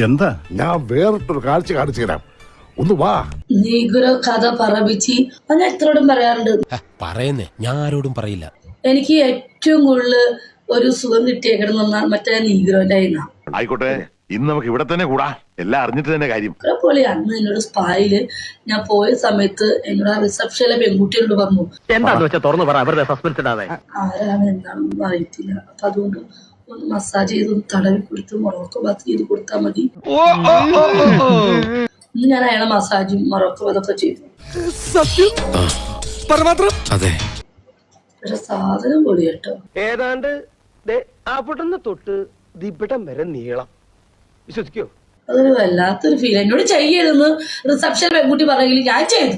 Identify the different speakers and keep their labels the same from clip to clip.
Speaker 1: എന്താ?
Speaker 2: ഞാൻ വേറിട്ടൊരു കാഴ്ച കാണിച്ചു തരാം, ഒന്ന് വാ.
Speaker 3: നീഗ്രോ കഥ പറപ്പിച്ച് ഞാൻ എത്രോടും പറയാറുണ്ട്.
Speaker 4: പറയുന്നേ, ഞാൻ ആരോടും പറയില്ല.
Speaker 3: എനിക്ക് ഏറ്റവും കൂടുതൽ ഒരു സുഖം കിട്ടിയേക്കണം എന്നാണ് മറ്റേ നീഗ്രോന്റെ
Speaker 5: ആയിക്കോട്ടെ, ഇന്ന് നമുക്ക് ഇവിടെ തന്നെ കൂടാ, എല്ലാം അറിഞ്ഞിട്ട് തന്നെ കാര്യം.
Speaker 3: പോലെ അന്ന് എന്നോട് സ്പായില് ഞാൻ പോയ സമയത്ത് എന്നോട് ആ റിസപ്ഷനിലെ പെൺകുട്ടിയോട് പറഞ്ഞു,
Speaker 6: എന്താന്ന് വെച്ചാൽ തുറന്നു പറ, അവരുടെ സസ്പെൻസ് ഇടാതെ.
Speaker 3: ആരാണ് എന്താണെന്നൊന്നും അറിയത്തില്ല, അപ്പൊ അതുകൊണ്ട് ഒന്ന് മസാജ് ചെയ്ത് ഒന്ന് തടവി കൊടുത്ത് മൊറോക്കോ ബാത്ത് ചെയ്ത് കൊടുത്താൽ മതി. ഇന്ന് ഞാൻ അയാളെ മസാജും മൊറോക്കോ അതൊക്കെ ചെയ്തു.
Speaker 4: അതെ,
Speaker 3: പക്ഷെ സാധനം പൊളി കേട്ടോ.
Speaker 6: ഏതാണ്ട് അവിടുന്ന് തൊട്ട് ദിപിടം വരെ നീളം, വിശ്വസിക്കോ?
Speaker 3: അതൊരു വല്ലാത്തൊരു ഫീൽ. എന്നോട് ചെയ്യരുതെന്ന് റിസപ്ഷൻ പെൺകുട്ടി പറയെങ്കിൽ ഞാൻ ചെയ്തു.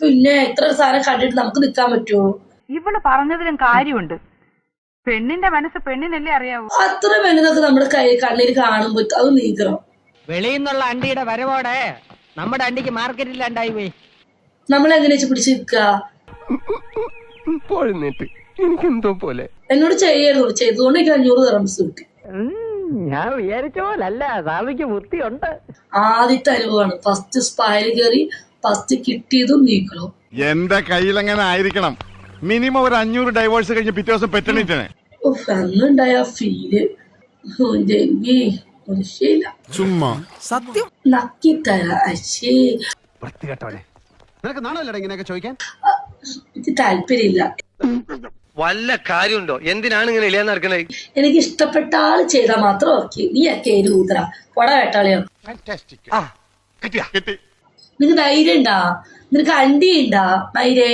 Speaker 3: പിന്നെ ഇത്ര സാധനം കണ്ടിട്ട് നമുക്ക് നിൽക്കാൻ പറ്റുമോ?
Speaker 7: ഇവള് പറഞ്ഞതിലും കാര്യമുണ്ട്. പെണ്ണിന്റെ മനസ്സ് പെണ്ണിനല്ലേ അറിയാവൂ.
Speaker 3: അത്ര പെണ്ണിനൊക്കെ നമ്മുടെ കണ്ണിൽ കാണുമ്പോ അത് നീക്കണം.
Speaker 8: വെളിയിൽ നിന്നുള്ള അണ്ടിയുടെ വരവോടെ നമ്മുടെ അണ്ടിക്ക് മാർക്കറ്റില്ലാണ്ടായി പോയി.
Speaker 3: നമ്മളെങ്ങനെ പിടിച്ച് നിൽക്കുക?
Speaker 6: എനിക്കെന്തോ പോലെ.
Speaker 3: എന്നോട് ചെയ്യരുത്, ചെയ്തുകൊണ്ട് എനിക്ക് 500 ദിർഹംസ് കിട്ടി.
Speaker 8: ഞാൻ വിചാരിച്ച പോലല്ല, സ്വാമിക്ക് ബുദ്ധിയുണ്ട്.
Speaker 3: ആദ്യത്തെ അനുഭവമാണ്. ഫസ്റ്റ് സ്പായിൽ കയറി ഫസ്റ്റ് കിട്ടിയതും നീക്കണം.
Speaker 1: എന്റെ കയ്യിൽ എങ്ങനെ ആയിരിക്കണം? മിനിമം ഒരു 500 ഡൈവോഴ്സ് കഴിഞ്ഞ് പിറ്റേ ദിവസം പെറ്റണിട്ടാണ്.
Speaker 3: അന്നുണ്ടായ ഫീല് ഒരു ശീല
Speaker 1: ചുമ്മാ
Speaker 4: സത്യം.
Speaker 3: നക്കിത്തര. അശ്ശേ,
Speaker 6: നിനക്ക് നാണല്ലേ ഇങ്ങനെയൊക്കെ ചോദിക്കാൻ?
Speaker 3: എനിക്ക് താല്പര്യമില്ല.
Speaker 6: വല്ല കാര്യമുണ്ടോ? എന്തിനാണ് ഇങ്ങനെ ഇല്ലാന്ന് നടക്കണേ?
Speaker 3: എനിക്ക് ഇഷ്ടപ്പെട്ട ആള് ചെയ്താൽ മാത്രം ഓക്കെ. നീ ഒക്കെ ഊതറ പൊട വേട്ടാളിയോ? നിനക്ക് ധൈര്യം ഉണ്ടാ? നിനക്ക് അണ്ടി ഉണ്ടാ? മൈരേ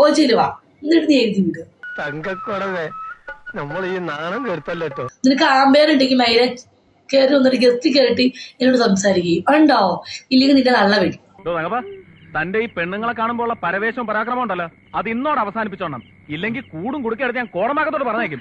Speaker 3: ഓച്ചില് വാ, എന്നിട്ട് നീ എഴുതി വിടുക.
Speaker 6: തങ്കക്കുടവേ, നമ്മൾ ഈ നാണം കേട്ടല്ലോ.
Speaker 3: നിനക്ക് ആമ്പയറുണ്ടെങ്കിൽ മൈര കയറി വന്നിട്ട് ഗസ്റ്റ് കയറിട്ട് എന്നോട് സംസാരിക്കുകയും ഉണ്ടോ? ഇല്ലെങ്കിൽ നിന്റെ നല്ല വരും.
Speaker 9: തന്റെ ഈ പെണ്ണുങ്ങളെ കാണുമ്പോൾ ഉള്ള പരവേശവും പരാക്രമം ഉണ്ടല്ലോ, അത് ഇന്നോട് അവസാനിപ്പിച്ചോണം. ഇല്ലെങ്കിൽ കൂടും കുടുക്കെടുത്ത് ഞാൻ കോടമാകത്തോട് പറഞ്ഞേക്കും.